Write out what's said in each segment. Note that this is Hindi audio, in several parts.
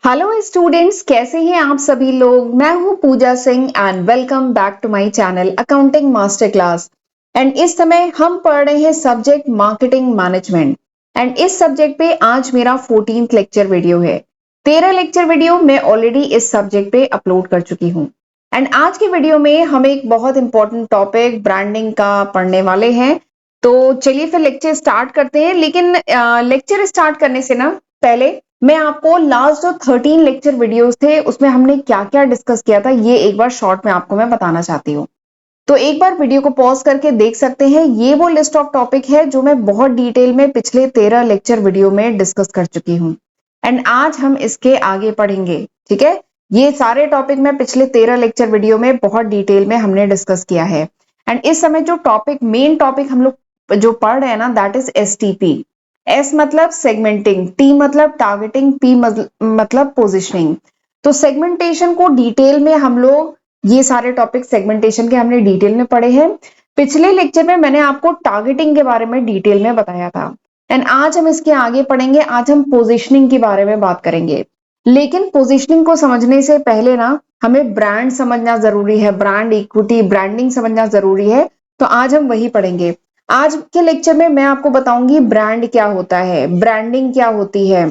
हेलो स्टूडेंट्स, कैसे हैं आप सभी लोग। मैं हूं Pooja Singh and welcome back to my channel accounting master class. And इस समय हम पढ़ रहे हैं सब्जेक्ट मार्केटिंग मैनेजमेंट। एंड इस सब्जेक्ट पे आज मेरा 14th लेक्चर वीडियो है। 13 लेक्चर वीडियो मैं ऑलरेडी इस सब्जेक्ट पे अपलोड कर चुकी हूँ। एंड आज की वीडियो में हम एक बहुत इंपॉर्टेंट टॉपिक ब्रांडिंग का पढ़ने वाले हैं। तो चलिए फिर लेक्चर स्टार्ट करते हैं। लेकिन लेक्चर स्टार्ट करने से ना पहले मैं आपको लास्ट जो 13 लेक्चर वीडियोस थे उसमें हमने क्या क्या डिस्कस किया था ये एक बार शॉर्ट में आपको मैं बताना चाहती हूँ। तो एक बार वीडियो को पॉज करके देख सकते हैं। ये वो लिस्ट ऑफ टॉपिक है जो मैं बहुत डिटेल में पिछले 13 लेक्चर वीडियो में डिस्कस कर चुकी हूँ। एंड आज हम इसके आगे पढ़ेंगे। ठीक है, ये सारे टॉपिक में पिछले 13 लेक्चर वीडियो में बहुत डिटेल में हमने डिस्कस किया है। एंड इस समय जो टॉपिक मेन टॉपिक हम लोग जो पढ़ रहे हैं ना, दैट इज एसटीपी। एस मतलब सेगमेंटिंग, टी मतलब टारगेटिंग, पी मतलब पोजिशनिंग। तो सेगमेंटेशन को डिटेल में हम लोग ये सारे टॉपिक सेगमेंटेशन के हमने डिटेल में पढ़े हैं। पिछले लेक्चर में मैंने आपको टारगेटिंग के बारे में डिटेल में बताया था। एंड आज हम इसके आगे पढ़ेंगे। आज हम पोजिशनिंग के बारे में बात करेंगे। लेकिन पोजिशनिंग को समझने से पहले ना हमें ब्रांड समझना जरूरी है। ब्रांड इक्विटी, ब्रांडिंग समझना जरूरी है। तो आज हम वही पढ़ेंगे। आज के लेक्चर में मैं आपको बताऊंगी ब्रांड क्या होता है, ब्रांडिंग क्या होती है,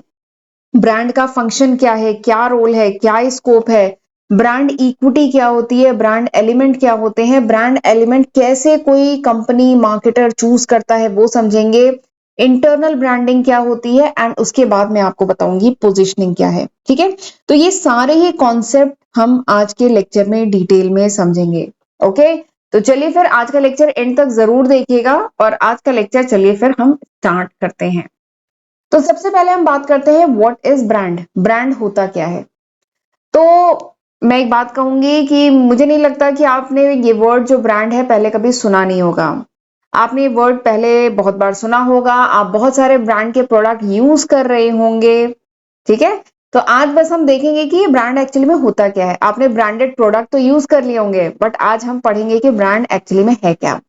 ब्रांड का फंक्शन क्या है, क्या रोल है, क्या स्कोप है, ब्रांड इक्विटी क्या होती है, ब्रांड एलिमेंट क्या होते हैं, ब्रांड एलिमेंट कैसे कोई कंपनी मार्केटर चूज करता है वो समझेंगे, इंटरनल ब्रांडिंग क्या होती है, एंड उसके बाद मैं आपको बताऊंगी पोजिशनिंग क्या है। ठीक है, तो ये सारे ही कॉन्सेप्ट हम आज के लेक्चर में डिटेल में समझेंगे। ओके, तो चलिए फिर आज का लेक्चर एंड तक जरूर देखिएगा। और आज का लेक्चर चलिए फिर हम स्टार्ट करते हैं। तो सबसे पहले हम बात करते हैं व्हाट इज ब्रांड। ब्रांड होता क्या है। तो मैं एक बात कहूंगी कि मुझे नहीं लगता कि आपने ये वर्ड जो ब्रांड है पहले कभी सुना नहीं होगा। आपने ये वर्ड पहले बहुत बार सुना होगा। आप बहुत सारे ब्रांड के प्रोडक्ट यूज कर रहे होंगे। ठीक है, तो आज बस हम देखेंगे कि ये ब्रांड एक्चुअली में होता क्या है। आपने ब्रांडेड प्रोडक्ट तो यूज कर लिए होंगे, बट आज हम पढ़ेंगे कि ब्रांड एक्चुअली में है क्या।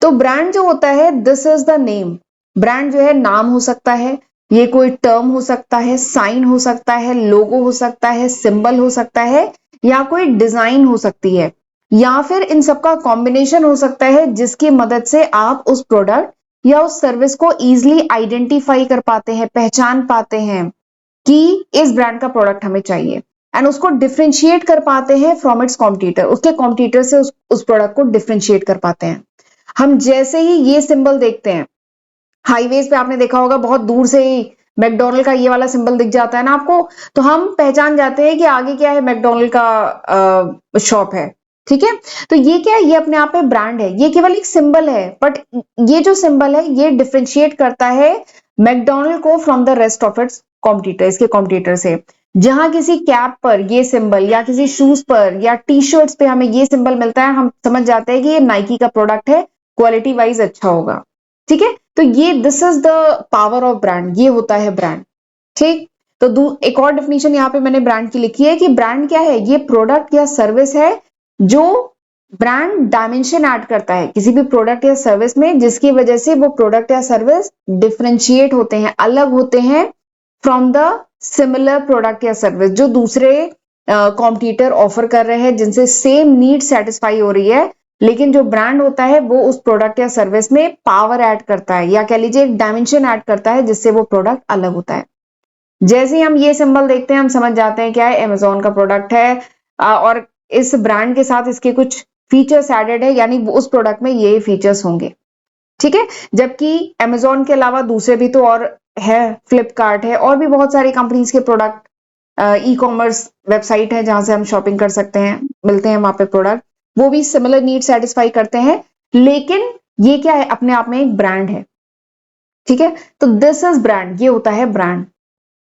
तो ब्रांड जो होता है, this is the name. Brand जो है नाम हो सकता है, ये कोई टर्म हो सकता है, साइन हो सकता है, लोगो हो सकता है, सिंबल हो सकता है, या कोई डिजाइन हो सकती है, या फिर इन सबका कॉम्बिनेशन हो सकता है जिसकी मदद से आप उस प्रोडक्ट या उस सर्विस को इजीली आइडेंटिफाई कर पाते हैं, पहचान पाते हैं कि इस ब्रांड का प्रोडक्ट हमें चाहिए। एंड उसको डिफ्रेंशिएट कर पाते हैं फ्रॉम इट्स कॉम्पिटिटर। उसके कॉम्पिटिटर से उस प्रोडक्ट को डिफ्रेंशिएट कर पाते हैं। हम जैसे ही ये सिंबल देखते हैं, हाईवेज पे आपने देखा होगा बहुत दूर से ही मैकडोनल्ड का ये वाला सिंबल दिख जाता है ना आपको, तो हम पहचान जाते हैं कि आगे क्या है, मैकडोनल्ड का शॉप है। ठीक है, तो ये क्या है, ये अपने आप में ब्रांड है। ये केवल एक सिंबल है, बट ये जो सिंबल है ये डिफ्रेंशिएट करता है मैकडोनल्ड को from the rest of its competitor, इसके कॉम्पिटिटर से। जहां किसी कैप पर ये सिंबल, या किसी शूज पर या टी शर्ट्स पे हमें ये सिंबल मिलता है, हम समझ जाते हैं कि ये नाइकी का प्रोडक्ट है, क्वालिटी वाइज अच्छा होगा। ठीक है, तो ये this is the power of brand, ये होता है ब्रांड। ठीक, तो एक और डेफिनेशन यहाँ पे मैंने ब्रांड की लिखी है कि ब्रांड क्या है, ये प्रोडक्ट या सर्विस है जो ब्रांड डायमेंशन ऐड करता है किसी भी प्रोडक्ट या सर्विस में, जिसकी वजह से वो प्रोडक्ट या सर्विस डिफरेंशिएट होते हैं, अलग होते हैं फ्रॉम द सिमिलर प्रोडक्ट या सर्विस जो दूसरे कॉम्पिटिटर ऑफर कर रहे हैं, जिनसे सेम नीड सेटिस्फाई हो रही है। लेकिन जो ब्रांड होता है वो उस प्रोडक्ट या सर्विस में पावर ऐड करता है, या कह लीजिए एक डायमेंशन ऐड करता है, जिससे वो प्रोडक्ट अलग होता है। जैसे ही हम ये सिंबल देखते हैं हम समझ जाते हैं क्या है, अमेजोन का प्रोडक्ट है। और इस ब्रांड के साथ इसके कुछ फीचर्स एडेड है, यानी उस प्रोडक्ट में ये फीचर्स होंगे। ठीक है, जबकि अमेजोन के अलावा दूसरे भी तो और है, फ्लिपकार्ट है, और भी बहुत सारी कंपनीज के प्रोडक्ट, ई कॉमर्स वेबसाइट है जहां से हम शॉपिंग कर सकते हैं, मिलते हैं वहां पे प्रोडक्ट, वो भी सिमिलर नीड सेटिस्फाई करते हैं। लेकिन ये क्या है, अपने आप में एक ब्रांड है। ठीक है, तो दिस इज ब्रांड, ये होता है ब्रांड।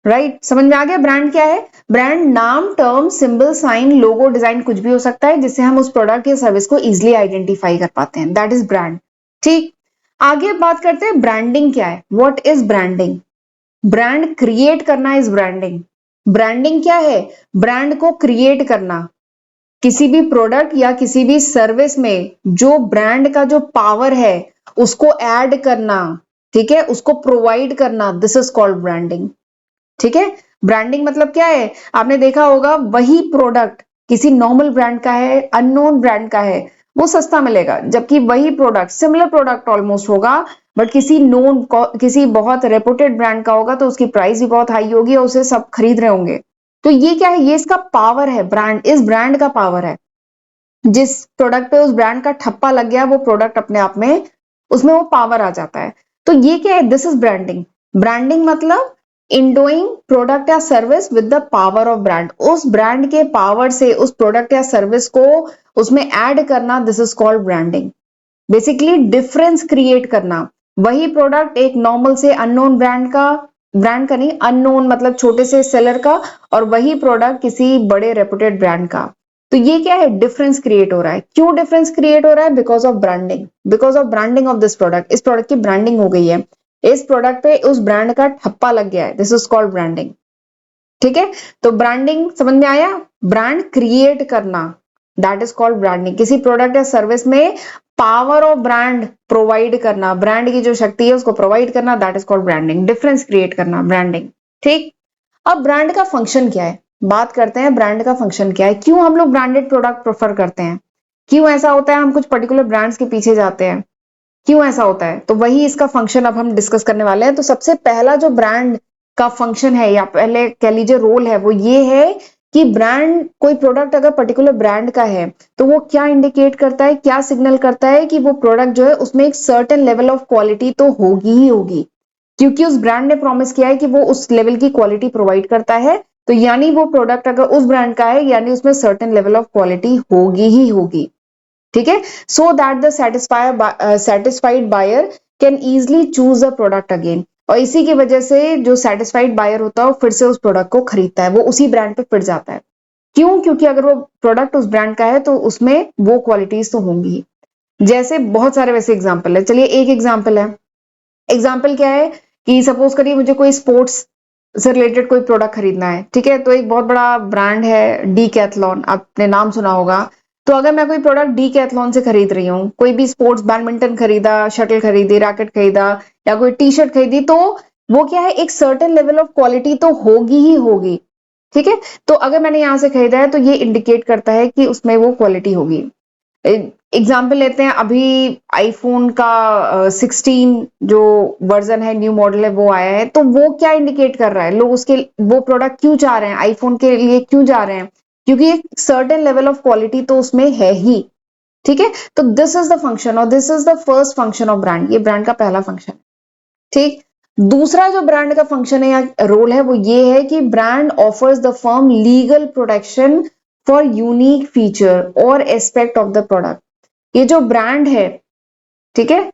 राइट, समझ में आ गया ब्रांड क्या है। ब्रांड नाम, टर्म, सिंबल, साइन, लोगो, डिजाइन कुछ भी हो सकता है जिससे हम उस प्रोडक्ट या सर्विस को इजिली आइडेंटिफाई कर पाते हैं, दैट इज ब्रांड। ठीक, आगे बात करते हैं ब्रांडिंग क्या है। What is branding. Brand create करना इज ब्रांडिंग। ब्रांडिंग क्या है, ब्रांड को क्रिएट करना, किसी भी प्रोडक्ट या किसी भी सर्विस में जो ब्रांड का जो पावर है उसको ऐड करना। ठीक है, उसको प्रोवाइड करना, दिस इज कॉल्ड ब्रांडिंग। ठीक है, ब्रांडिंग मतलब क्या है, आपने देखा होगा वही प्रोडक्ट किसी नॉर्मल ब्रांड का है, अननोन ब्रांड का है, वो सस्ता मिलेगा, जबकि वही प्रोडक्ट सिमिलर प्रोडक्ट ऑलमोस्ट होगा बट किसी नोन किसी बहुत रेपुटेड ब्रांड का होगा तो उसकी प्राइस भी बहुत हाई होगी और उसे सब खरीद रहे होंगे। तो ये क्या है, ये इसका पावर है, ब्रांड, इस ब्रांड का पावर है। जिस प्रोडक्ट पे उस ब्रांड का ठप्पा लग गया वो प्रोडक्ट अपने आप में उसमें वो पावर आ जाता है। तो ये क्या है, दिस इज ब्रांडिंग। ब्रांडिंग मतलब इंडोइंग प्रोडक्ट या service with the power of brand, उस ब्रांड के पावर से उस प्रोडक्ट या सर्विस को उसमें ऐड करना, this is called branding. Basically difference create करना, वही प्रोडक्ट एक नॉर्मल से अननोन ब्रांड का नहीं, अननोन मतलब छोटे से सेलर का, और वही प्रोडक्ट किसी बड़े रेपुटेड ब्रांड का। तो ये क्या है, डिफरेंस क्रिएट हो रहा है। क्यों डिफरेंस क्रिएट हो रहा है? Because of branding, because of branding of this product. इस प्रोडक्ट की ब्रांडिंग हो गई है, इस प्रोडक्ट पे उस ब्रांड का ठप्पा लग गया है, दिस इज कॉल्ड ब्रांडिंग। ठीक है, तो ब्रांडिंग समझ में आया, ब्रांड क्रिएट करना, दैट इज कॉल्ड ब्रांडिंग। किसी प्रोडक्ट या सर्विस में पावर ऑफ ब्रांड प्रोवाइड करना, ब्रांड की जो शक्ति है उसको प्रोवाइड करना, that is called branding. Difference create करना, ब्रांडिंग। ठीक, अब ब्रांड का फंक्शन क्या है, बात करते हैं ब्रांड का फंक्शन क्या है। क्यों हम लोग ब्रांडेड प्रोडक्ट प्रेफर करते हैं, क्यों ऐसा होता है, हम कुछ पर्टिकुलर ब्रांड्स के पीछे जाते हैं, क्यों ऐसा होता है? तो वही इसका फंक्शन अब हम डिस्कस करने वाले हैं। तो सबसे पहला जो ब्रांड का फंक्शन है या पहले कह लीजिए रोल है, वो ये है कि ब्रांड, कोई प्रोडक्ट अगर पर्टिकुलर ब्रांड का है तो वो क्या इंडिकेट करता है, क्या सिग्नल करता है कि वो प्रोडक्ट जो है उसमें एक सर्टेन लेवल ऑफ क्वालिटी तो होगी ही होगी, क्योंकि उस ब्रांड ने प्रॉमिस किया है कि वो उस लेवल की क्वालिटी प्रोवाइड करता है। तो यानी वो प्रोडक्ट अगर उस ब्रांड का है यानी उसमें सर्टेन लेवल ऑफ क्वालिटी होगी ही होगी। ठीक है, so that the satisfied buyer can easily choose the product again. और इसी की वजह से जो सेटिस्फाइड बायर होता है वो फिर से उस प्रोडक्ट को खरीदता है, वो उसी ब्रांड पे फिर जाता है। क्यों? क्योंकि अगर वो प्रोडक्ट उस ब्रांड का है तो उसमें वो क्वालिटीज तो होंगी। जैसे बहुत सारे वैसे एग्जाम्पल है, चलिए एक एग्जाम्पल है। एग्जाम्पल क्या है कि सपोज करिए मुझे कोई स्पोर्ट्स से रिलेटेड कोई प्रोडक्ट खरीदना है, ठीक है, तो एक बहुत बड़ा ब्रांड है डीकैथलॉन, आपने नाम सुना होगा। तो अगर मैं कोई प्रोडक्ट डीकैथलॉन से खरीद रही हूँ, कोई भी स्पोर्ट्स, बैडमिंटन खरीदा, शटल खरीदी, रैकेट खरीदा या कोई टी शर्ट खरीदी, तो वो क्या है, एक सर्टेन लेवल ऑफ क्वालिटी तो होगी ही होगी। ठीक है, तो अगर मैंने यहां से खरीदा है तो ये इंडिकेट करता है कि उसमें वो क्वालिटी होगी। एग्जाम्पल लेते हैं, अभी आईफोन का 16 जो वर्जन है, न्यू मॉडल है, वो आया है, तो वो क्या इंडिकेट कर रहा है, लोग उसके वो प्रोडक्ट क्यों चाह रहे हैं, आईफोन के लिए क्यों जा रहे हैं, क्योंकि एक सर्टेन लेवल ऑफ क्वालिटी तो उसमें है ही। ठीक है, तो दिस इज द फंक्शन और this is the first function of brand, ये ब्रांड का पहला फंक्शन। ठीक, दूसरा जो ब्रांड का फंक्शन है या रोल है वो ये है कि brand offers the firm legal protection for unique feature और एस्पेक्ट ऑफ द प्रोडक्ट। ये जो ब्रांड है, ठीक है,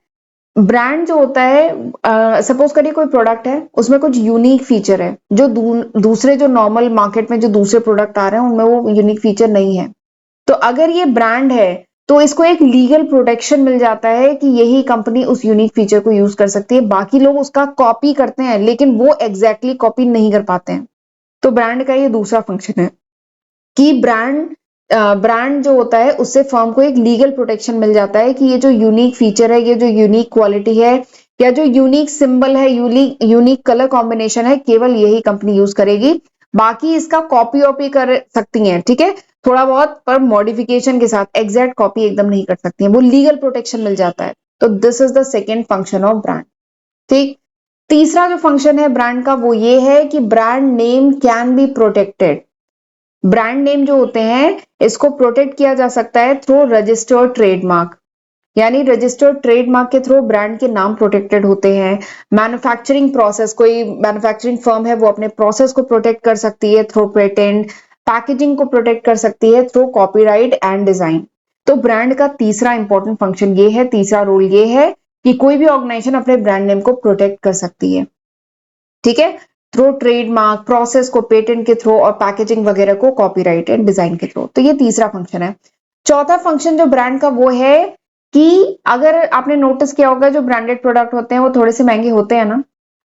ब्रांड जो होता है, सपोज करिए कोई प्रोडक्ट है, उसमें कुछ यूनिक फीचर है जो दूसरे जो नॉर्मल मार्केट में जो दूसरे प्रोडक्ट आ रहे हैं उनमें वो यूनिक फीचर नहीं है। तो अगर ये ब्रांड है तो इसको एक लीगल प्रोटेक्शन मिल जाता है कि यही कंपनी उस यूनिक फीचर को यूज कर सकती है, बाकी लोग उसका कॉपी करते हैं लेकिन वो एग्जैक्टली कॉपी नहीं कर पाते हैं। तो ब्रांड का ये दूसरा फंक्शन है कि ब्रांड जो होता है उससे फर्म को एक लीगल प्रोटेक्शन मिल जाता है कि ये जो यूनिक फीचर है, ये जो यूनिक क्वालिटी है या जो यूनिक सिंबल है, यूनिक कलर कॉम्बिनेशन है, केवल यही कंपनी यूज करेगी, बाकी इसका कॉपी वॉपी कर सकती हैं, ठीक है, थोड़ा बहुत, पर मॉडिफिकेशन के साथ, एग्जैक्ट कॉपी एकदम नहीं कर सकती है, वो लीगल प्रोटेक्शन मिल जाता है। तो this is the second function of brand. ठीक, तीसरा जो फंक्शन है ब्रांड का वो ये है कि brand name can be protected. Brand name जो होते हैं इसको प्रोटेक्ट किया जा सकता है थ्रू रजिस्टर्ड ट्रेडमार्क, यानी रजिस्टर्ड ट्रेडमार्क के थ्रू ब्रांड के नाम प्रोटेक्टेड होते हैं। मैन्युफैक्चरिंग प्रोसेस, कोई मैन्युफैक्चरिंग फर्म है वो अपने प्रोसेस को प्रोटेक्ट कर सकती है थ्रू पेटेंट, पैकेजिंग को प्रोटेक्ट कर सकती है थ्रू कॉपीराइट एंड डिजाइन। तो ब्रांड का तीसरा इंपॉर्टेंट फंक्शन ये है, तीसरा रोल ये है कि कोई भी ऑर्गेनाइजेशन अपने ब्रांड नेम को प्रोटेक्ट कर सकती है, ठीक है, थ्रू ट्रेडमार्क, प्रोसेस को पेटेंट के थ्रू और पैकेजिंग वगैरह को कॉपीराइट एंड डिजाइन के थ्रू। तो ये तीसरा फंक्शन है। चौथा फंक्शन जो ब्रांड का वो है कि अगर आपने नोटिस किया होगा जो ब्रांडेड प्रोडक्ट होते हैं वो थोड़े से महंगे होते हैं ना,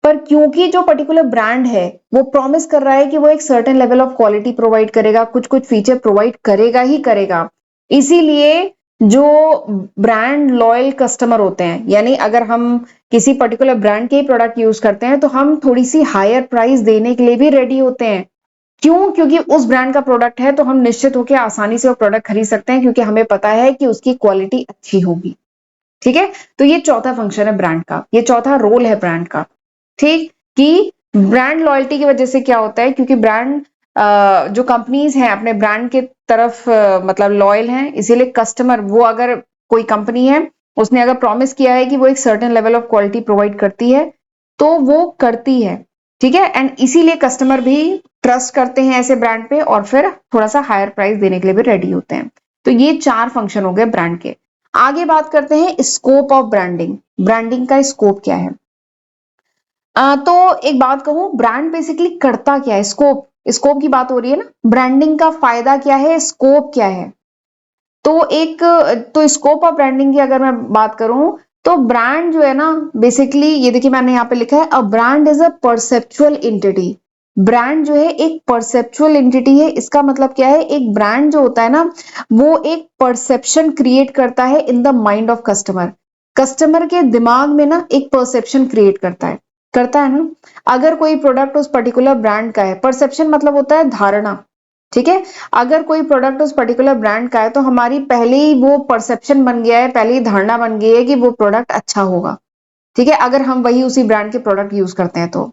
पर क्योंकि जो पर्टिकुलर ब्रांड है वो प्रॉमिस कर रहा है कि वो एक certain level of quality provide करेगा, कुछ कुछ फीचर प्रोवाइड करेगा ही करेगा, इसीलिए जो ब्रांड लॉयल कस्टमर होते हैं, यानी अगर हम किसी पर्टिकुलर ब्रांड के ही प्रोडक्ट यूज करते हैं तो हम थोड़ी सी हायर प्राइस देने के लिए भी रेडी होते हैं। क्यों? क्योंकि उस ब्रांड का प्रोडक्ट है तो हम निश्चित होकर आसानी से वो प्रोडक्ट खरीद सकते हैं, क्योंकि हमें पता है कि उसकी क्वालिटी अच्छी होगी। ठीक है, तो ये चौथा फंक्शन है ब्रांड का, ये चौथा रोल है ब्रांड का। ठीक, कि ब्रांड लॉयल्टी की वजह से क्या होता है, क्योंकि ब्रांड जो कंपनीज हैं अपने ब्रांड के तरफ मतलब लॉयल हैं, इसीलिए कस्टमर, वो अगर कोई कंपनी है उसने अगर प्रॉमिस किया है कि वो एक certain level of quality provide करती है तो वो करती है। ठीक है, एंड इसीलिए कस्टमर भी ट्रस्ट करते हैं ऐसे ब्रांड पे और फिर थोड़ा सा हायर प्राइस देने के लिए भी रेडी होते हैं। तो ये 4 फंक्शन हो गए ब्रांड के। आगे बात करते हैं स्कोप ऑफ ब्रांडिंग। ब्रांडिंग का स्कोप क्या है? तो एक बात कहूं, ब्रांड बेसिकली करता क्या है? स्कोप, स्कोप की बात हो रही है ना, ब्रांडिंग का फायदा क्या है, स्कोप क्या है? तो स्कोप ऑफ ब्रांडिंग की अगर मैं बात करूं तो ब्रांड जो है ना, बेसिकली ये देखिए मैंने यहाँ पे लिखा है, a brand is a perceptual entity. Brand जो है एक परसेप्चुअल एंटिटी है। इसका मतलब क्या है, एक ब्रांड जो होता है ना, वो एक परसेप्शन क्रिएट करता है in the mind of customer. Customer के दिमाग में ना एक परसेप्शन क्रिएट करता है ना। अगर कोई प्रोडक्ट उस पर्टिकुलर ब्रांड का है, परसेप्शन मतलब होता है धारणा। ठीक है, अगर कोई प्रोडक्ट उस पर्टिकुलर ब्रांड का है तो हमारी पहले ही वो परसेप्शन बन गया है, पहले ही धारणा बन गई है कि वो प्रोडक्ट अच्छा होगा। ठीक है, अगर हम वही उसी ब्रांड के प्रोडक्ट यूज करते हैं तो।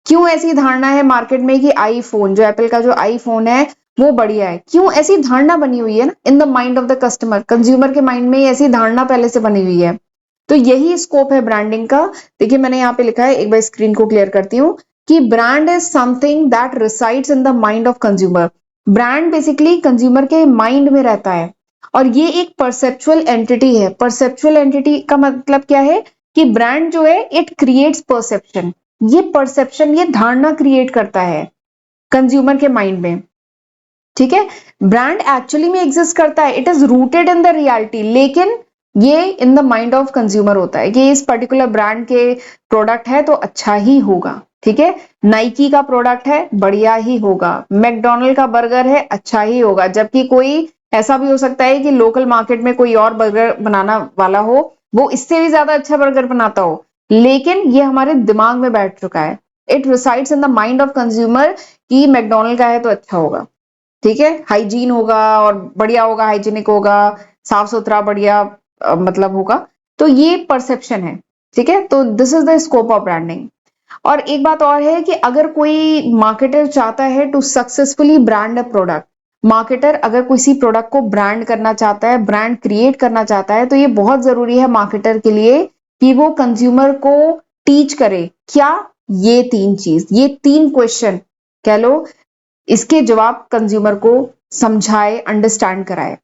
क्यों ऐसी धारणा है मार्केट में कि आईफोन, जो एप्पल का जो आईफोन है वो बढ़िया है? क्यों? ऐसी धारणा बनी हुई है ना, in the mind of the customer, consumer के माइंड में ऐसी धारणा पहले से बनी हुई है। तो यही स्कोप है ब्रांडिंग का। देखिए मैंने यहाँ पे लिखा है, एक बार स्क्रीन को क्लियर करती हूँ, कि brand is something that resides in the mind of consumer. Brand basically consumer के माइंड में रहता है और ये एक परसेप्चुअल एंटिटी है। परसेप्चुअल एंटिटी का मतलब क्या है, कि ब्रांड जो है इट क्रिएट्स परसेप्शन। ये परसेप्शन, ये धारणा क्रिएट करता है कंज्यूमर के माइंड में। ठीक है, ब्रांड एक्चुअली में एग्जिस्ट करता है, it is rooted in the reality, लेकिन ये in the mind of consumer होता है कि इस पर्टिकुलर ब्रांड के प्रोडक्ट है तो अच्छा ही होगा। ठीक है, नाइकी का प्रोडक्ट है बढ़िया ही होगा, मैकडोनल्ड का बर्गर है अच्छा ही होगा, जबकि कोई ऐसा भी हो सकता है कि लोकल मार्केट में कोई और बर्गर बनाना वाला हो, वो इससे भी ज्यादा अच्छा बर्गर बनाता हो, लेकिन ये हमारे दिमाग में बैठ चुका है, it resides in the mind of consumer कि मैकडोनल्ड का है तो अच्छा होगा। ठीक है, हाइजीन होगा और बढ़िया होगा, हाइजीनिक होगा, साफ सुथरा बढ़िया मतलब होगा। तो ये परसेप्शन है। ठीक है, तो this is the scope of branding. और एक बात और है कि अगर कोई मार्केटर चाहता है to successfully brand a product, marketer अगर किसी प्रोडक्ट को ब्रांड करना चाहता है, ब्रांड क्रिएट करना चाहता है, तो ये बहुत जरूरी है मार्केटर के लिए कि वो कंज्यूमर को टीच करे। क्या? ये 3 चीज, ये 3 क्वेश्चन कह लो, इसके जवाब कंज्यूमर को समझाए, अंडरस्टैंड कराए।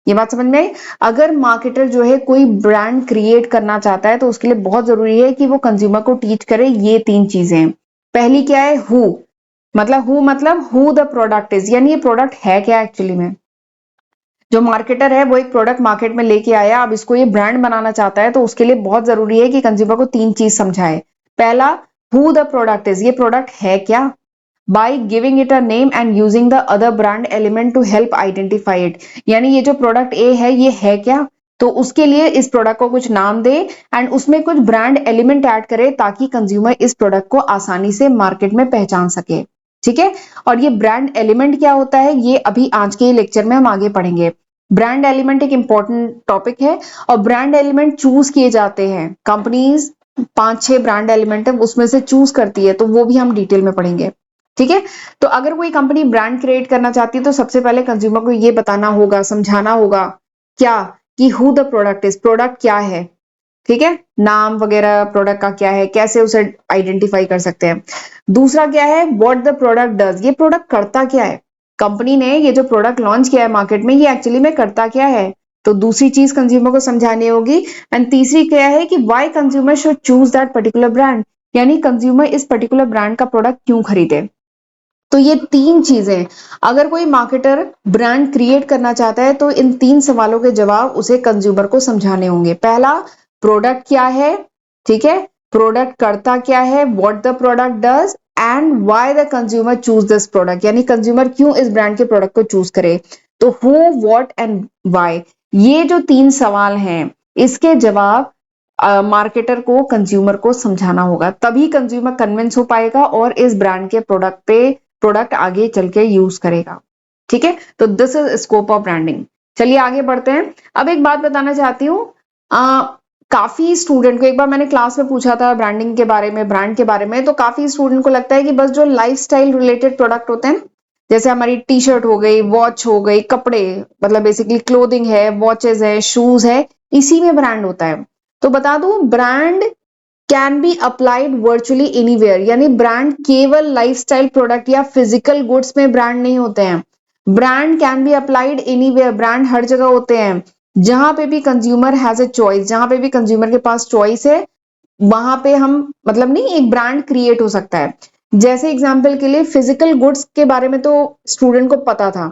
ये बात समझ में आई? अगर मार्केटर जो है कोई ब्रांड क्रिएट करना चाहता है तो उसके लिए बहुत जरूरी है कि वो कंज्यूमर को टीच करे ये 3 चीजें। पहली क्या है? हु मतलब हु द प्रोडक्ट इज, यानी ये प्रोडक्ट है क्या एक्चुअली में। जो मार्केटर है वो एक प्रोडक्ट मार्केट में लेके आया, अब इसको ये ब्रांड बनाना चाहता है तो उसके लिए बहुत जरूरी है कि कंज्यूमर को 3 चीज समझाए। पहला, हु द प्रोडक्ट इज, ये प्रोडक्ट है क्या, by giving it a name and using the other brand element to help identify it। यानी ये जो प्रोडक्ट ए है ये है क्या, तो उसके लिए इस प्रोडक्ट को कुछ नाम दे एंड उसमें कुछ ब्रांड एलिमेंट ऐड करे ताकि कंज्यूमर इस प्रोडक्ट को आसानी से मार्केट में पहचान सके। ठीक है, और ये ब्रांड एलिमेंट क्या होता है ये अभी आज के लेक्चर में हम आगे पढ़ेंगे। ब्रांड एलिमेंट एक इंपॉर्टेंट टॉपिक है और ब्रांड एलिमेंट चूज किए जाते हैं। कंपनीज 5-6 ब्रांड एलिमेंट है उसमें से चूज करती है, तो वो भी हम डिटेल में पढ़ेंगे। ठीक है, तो अगर कोई कंपनी ब्रांड क्रिएट करना चाहती है तो सबसे पहले कंज्यूमर को ये बताना होगा, समझाना होगा क्या, कि who the product is, product क्या है। ठीक है, नाम वगैरह प्रोडक्ट का क्या है, कैसे उसे आइडेंटिफाई कर सकते हैं। दूसरा क्या है, व्हाट द प्रोडक्ट डज, ये प्रोडक्ट करता क्या है, कंपनी ने ये जो प्रोडक्ट लॉन्च किया है मार्केट में ये एक्चुअली में करता क्या है, तो दूसरी चीज कंज्यूमर को समझानी होगी। एंड तीसरी क्या है कि why consumer should choose that particular brand, यानी कंज्यूमर इस पर्टिकुलर ब्रांड का प्रोडक्ट क्यों खरीदे। तो ये 3 चीजें, अगर कोई मार्केटर ब्रांड क्रिएट करना चाहता है तो इन 3 सवालों के जवाब उसे कंज्यूमर को समझाने होंगे। पहला, प्रोडक्ट क्या है, ठीक है, प्रोडक्ट करता क्या है, what the product does and why the consumer choose this product, यानी कंज्यूमर क्यों इस ब्रांड के प्रोडक्ट को चूज करे। तो हु, व्हाट एंड व्हाई, ये जो 3 सवाल हैं इसके जवाब मार्केटर को कंज्यूमर को समझाना होगा, तभी कंज्यूमर कन्विंस हो पाएगा और इस ब्रांड के प्रोडक्ट आगे चल के यूज करेगा। ठीक है, तो this is scope of branding. चलिए आगे बढ़ते हैं। अब एक बात बताना चाहती हूँ, काफी स्टूडेंट को, एक बार मैंने क्लास में पूछा था ब्रांडिंग के बारे में, ब्रांड के बारे में, तो काफी स्टूडेंट को लगता है कि बस जो लाइफस्टाइल रिलेटेड प्रोडक्ट होते हैं, जैसे हमारी टी शर्ट हो गई, वॉच हो गई, कपड़े, मतलब बेसिकली क्लोथिंग है, वॉचेस है, शूज है, इसी में ब्रांड होता है। तो बता दूं, brand can be applied virtually anywhere, यानी ब्रांड केवल लाइफस्टाइल प्रोडक्ट या फिजिकल गुड्स में ब्रांड नहीं होते हैं। Brand can be applied anywhere, brand हर जगह होते हैं जहां पे भी कंज्यूमर हैज ए चॉइस, जहां पे भी कंज्यूमर के पास चॉइस है, वहां पे हम, मतलब नहीं, एक ब्रांड क्रिएट हो सकता है। जैसे एग्जांपल के लिए फिजिकल गुड्स के बारे में तो स्टूडेंट को पता था,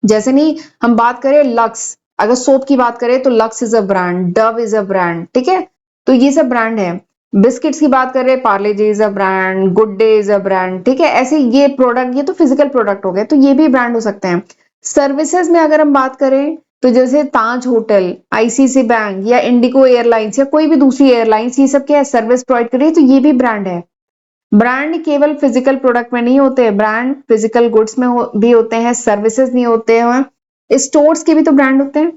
जैसे नहीं हम बात करें लक्स, अगर सोप की बात करें तो lux is a brand, Dove is a brand, ठीक है, तो ये सब ब्रांड है। बिस्किट्स की बात करें, Parle G is a brand, Good Day is a brand, ठीक है, ऐसे ये प्रोडक्ट, ये तो फिजिकल प्रोडक्ट हो गए, तो ये भी ब्रांड हो सकते हैं। सर्विसेज में अगर हम बात करें तो जैसे ताज होटल, आईसीसी बैंक या इंडिगो एयरलाइंस या कोई भी दूसरी एयरलाइंस, ये सब क्या है, सर्विस प्रोवाइड कर रही है, तो ये भी ब्रांड है। ब्रांड केवल फिजिकल प्रोडक्ट में नहीं होते, ब्रांड फिजिकल गुड्स में भी होते हैं, सर्विसेज नहीं होते हैं, स्टोर्स के भी तो ब्रांड होते हैं।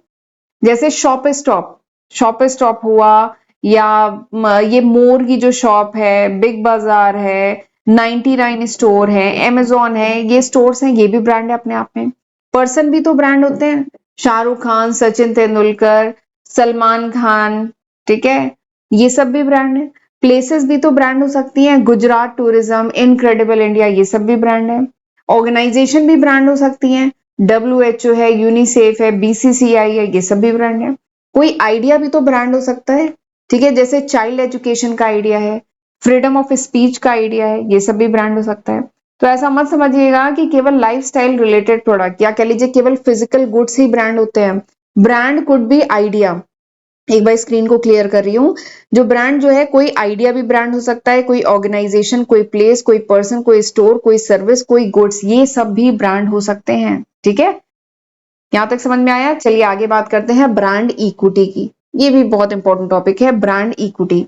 जैसे शॉप स्टॉप हुआ, या ये मोर की जो शॉप है, बिग बाजार है, 99 स्टोर है, अमेजोन है, ये स्टोर्स हैं, ये भी ब्रांड है अपने आप में। पर्सन भी तो ब्रांड होते हैं, शाहरुख खान, सचिन तेंदुलकर, सलमान खान, ठीक है, ये सब भी ब्रांड है। प्लेसेस भी तो ब्रांड हो सकती हैं, गुजरात टूरिज्म, इनक्रेडिबल इंडिया, ये सब भी ब्रांड है। ऑर्गेनाइजेशन भी ब्रांड हो सकती हैं, WHO है, यूनिसेफ है, BCCI है, ये सब भी ब्रांड है। कोई आइडिया भी तो ब्रांड हो सकता है, ठीक है, जैसे चाइल्ड एजुकेशन का आइडिया है, फ्रीडम ऑफ स्पीच का आइडिया है, ये सब भी ब्रांड हो सकता है। तो ऐसा मत समझिएगा कि केवल लाइफस्टाइल रिलेटेड प्रोडक्ट या कह लीजिए केवल फिजिकल गुड्स ही ब्रांड होते हैं। Brand could be idea. एक बार स्क्रीन को क्लियर कर रही हूँ, जो ब्रांड जो है, कोई आइडिया भी ब्रांड हो सकता है, कोई ऑर्गेनाइजेशन, कोई प्लेस, कोई पर्सन, कोई स्टोर, कोई सर्विस, कोई गुड्स, ये सब भी ब्रांड हो सकते हैं। ठीक है, यहां तक समझ में आया। चलिए आगे बात करते हैं ब्रांड इक्विटी की। ये भी बहुत इंपॉर्टेंट टॉपिक है, ब्रांड इक्विटी।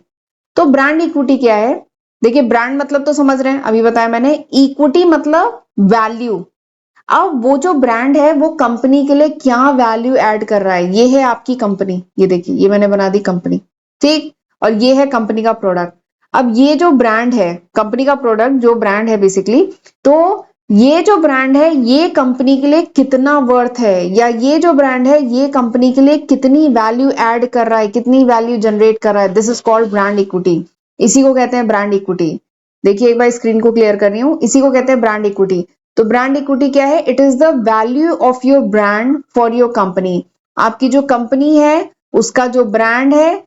तो ब्रांड इक्विटी क्या है? देखिए, ब्रांड मतलब तो समझ रहे हैं, अभी बताया मैंने। इक्विटी मतलब वैल्यू। अब वो जो ब्रांड है वो कंपनी के लिए क्या वैल्यू ऐड कर रहा है, ये है आपकी कंपनी। ये देखिए, ये मैंने बना दी कंपनी, ठीक, और ये है कंपनी का प्रोडक्ट। अब ये जो ब्रांड है, कंपनी का प्रोडक्ट जो ब्रांड है बेसिकली, तो ये जो ब्रांड है ये कंपनी के लिए कितना वर्थ है, या ये जो ब्रांड है ये कंपनी के लिए कितनी वैल्यू ऐड कर रहा है, कितनी वैल्यू जनरेट कर रहा है, this is called brand equity. इसी को कहते हैं ब्रांड इक्विटी। देखिए, एक बार स्क्रीन को क्लियर कर रही हूं, इसी को कहते हैं ब्रांड इक्विटी। तो ब्रांड इक्विटी क्या है? It is the value of your brand for your company. आपकी जो कंपनी है उसका जो ब्रांड है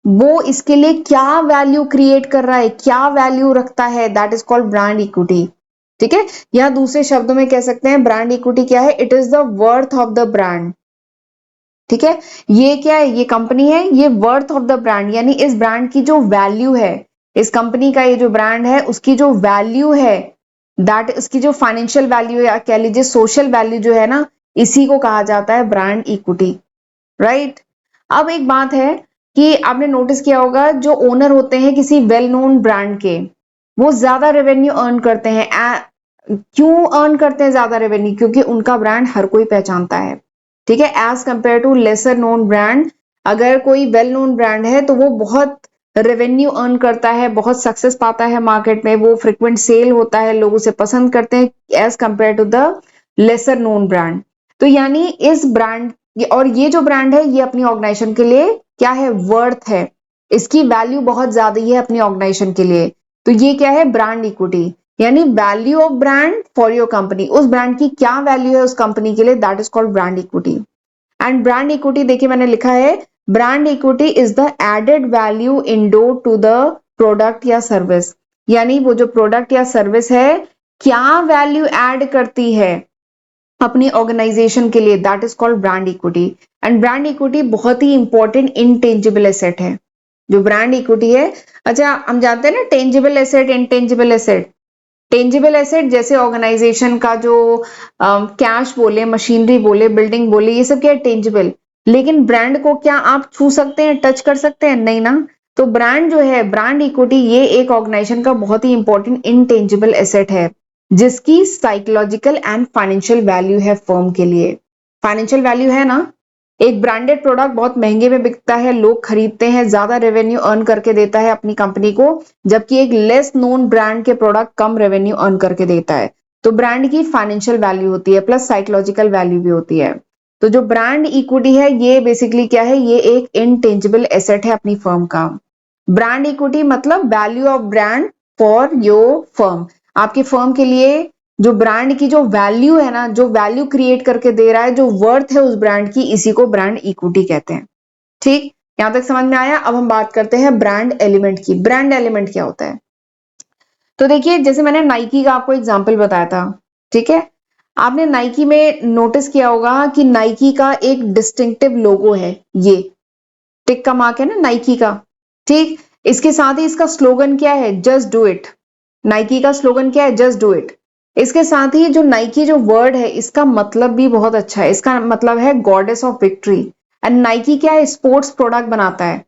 वो इसके लिए क्या वैल्यू क्रिएट कर रहा है, क्या वैल्यू रखता है, that is called brand equity. ठीक है, या दूसरे शब्दों में कह सकते हैं ब्रांड इक्विटी क्या है? It is the worth of the brand. ठीक है, ये क्या है? ये कंपनी है, ये वर्थ ऑफ द ब्रांड, यानी इस ब्रांड की जो वैल्यू है, इस कंपनी का ये जो ब्रांड है उसकी जो वैल्यू है, दैट इसकी जो फाइनेंशियल वैल्यू है या कह लीजिए सोशल वैल्यू जो है ना, इसी को कहा जाता है ब्रांड इक्विटी। राइट। अब एक बात है कि आपने नोटिस किया होगा, जो ओनर होते हैं किसी वेल नोन ब्रांड के, वो ज्यादा रेवेन्यू अर्न करते हैं। क्यों अर्न करते हैं ज्यादा रेवेन्यू? क्योंकि उनका ब्रांड हर कोई पहचानता है। ठीक है, as compare to lesser known brand. अगर कोई वेल नोन ब्रांड है तो वो बहुत रेवेन्यू अर्न करता है, बहुत सक्सेस पाता है मार्केट में, वो फ्रिक्वेंट सेल होता है, लोग उसे पसंद करते हैं as compare to the lesser known brand. तो यानी इस ब्रांड, और ये जो ब्रांड है ये अपनी ऑर्गेनाइजेशन के लिए क्या है? वर्थ है, इसकी वैल्यू बहुत ज्यादा है अपनी ऑर्गेनाइजेशन के लिए। तो ये क्या है? ब्रांड इक्विटी, यानी value of brand for your company. उस ब्रांड की क्या वैल्यू है उस कंपनी के लिए, that is called brand equity. And brand equity देखिए मैंने लिखा है, brand equity is the added value endowed to the product या सर्विस। यानी वो जो प्रोडक्ट या सर्विस है क्या वैल्यू ऐड करती है अपनी ऑर्गेनाइजेशन के लिए, that is called brand equity. And brand equity बहुत ही इंपॉर्टेंट इनटेंजिबल एसेट है, जो ब्रांड इक्विटी है। अच्छा, हम जानते हैं ना tangible asset, intangible asset. Tangible asset जैसे ऑर्गेनाइजेशन का जो कैश बोले, मशीनरी बोले, बिल्डिंग बोले, ये सब क्या है? टेंजिबल। लेकिन ब्रांड को क्या आप छू सकते हैं, टच कर सकते हैं? नहीं ना। तो ब्रांड जो है, ब्रांड इक्विटी, ये एक ऑर्गेनाइजेशन का बहुत ही इंपॉर्टेंट इनटेंजिबल एसेट है, जिसकी साइकोलॉजिकल एंड फाइनेंशियल वैल्यू है फर्म के लिए। फाइनेंशियल वैल्यू है ना, एक ब्रांडेड प्रोडक्ट बहुत महंगे में बिकता है, लोग खरीदते हैं, ज्यादा रेवेन्यू अर्न करके देता है अपनी कंपनी को, जबकि एक लेस नोन ब्रांड के प्रोडक्ट कम रेवेन्यू अर्न करके देता है। तो ब्रांड की फाइनेंशियल वैल्यू होती है, प्लस साइकोलॉजिकल वैल्यू भी होती है। तो जो ब्रांड इक्विटी है, ये बेसिकली क्या है, ये एक इनटेंजिबल एसेट है अपनी फर्म का। ब्रांड इक्विटी मतलब value of brand for your firm. आपकी फर्म के लिए जो ब्रांड की जो वैल्यू है ना, जो वैल्यू क्रिएट करके दे रहा है, जो वर्थ है उस ब्रांड की, इसी को ब्रांड इक्विटी कहते हैं। ठीक, यहां तक समझ में आया। अब हम बात करते हैं ब्रांड एलिमेंट की। ब्रांड एलिमेंट क्या होता है? तो देखिए, जैसे मैंने नाइकी का आपको एग्जांपल बताया था, ठीक है, आपने नाइकी में नोटिस किया होगा कि नाइकी का एक डिस्टिंक्टिव लोगो है, ये टिक का मार्क है ना नाइकी का। ठीक, इसके साथ ही इसका स्लोगन क्या है? Just do it. नाइकी का स्लोगन क्या है? Just do it. इसके साथ ही जो नाइकी जो वर्ड है, इसका मतलब भी बहुत अच्छा है। इसका मतलब है goddess of victory. And Nike क्या है? स्पोर्ट्स प्रोडक्ट बनाता है।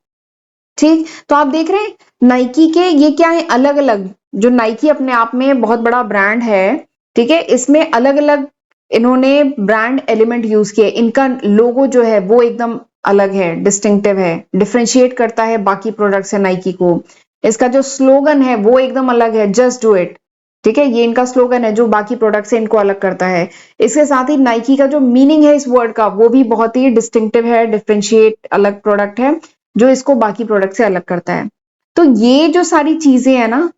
ठीक, तो आप देख रहे हैं नाइकी के ये क्या है, अलग अलग, जो नाइकी अपने आप में बहुत बड़ा ब्रांड है, ठीक है, इसमें अलग अलग इन्होंने ब्रांड एलिमेंट यूज किए। इनका लोगो जो है वो एकदम अलग है, डिस्टिंक्टिव है, डिफरेंशिएट करता है बाकी प्रोडक्ट से नाइकी को। इसका जो स्लोगन है वो एकदम अलग है, जस्ट डू इट। ठीक है, ये इनका स्लोगन है जो बाकी प्रोडक्ट से इनको अलग करता है। इसके साथ ही नाइकी का जो मीनिंग है इस वर्ड का, वो भी बहुत ही डिस्टिंक्टिव है, डिफरेंशिएट अलग प्रोडक्ट है, जो इसको बाकी प्रोडक्ट से अलग करता है। तो ये जो सारी चीजें है ना,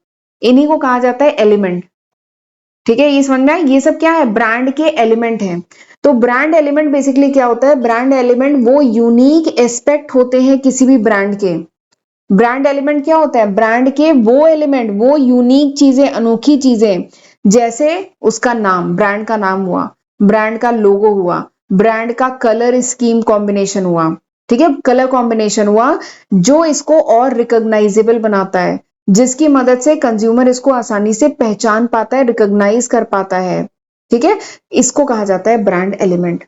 इन्हीं को कहा जाता है एलिमेंट। ठीक है, ये समझ में आया? ये सब क्या है? ब्रांड के एलिमेंट हैं। तो ब्रांड एलिमेंट बेसिकली क्या होता है? ब्रांड एलिमेंट वो यूनिक एस्पेक्ट होते हैं किसी भी ब्रांड के। ब्रांड एलिमेंट क्या होता है? ब्रांड के वो एलिमेंट, वो यूनिक चीजें, अनोखी चीजें, जैसे उसका नाम, ब्रांड का नाम हुआ, ब्रांड का लोगो हुआ, ब्रांड का कलर स्कीम कॉम्बिनेशन हुआ, ठीक है, कलर कॉम्बिनेशन हुआ, जो इसको और रिकॉग्नाइजेबल बनाता है, जिसकी मदद से कंज्यूमर इसको आसानी से पहचान पाता है, रिकॉग्नाइज कर पाता है। ठीक है, इसको कहा जाता है ब्रांड एलिमेंट।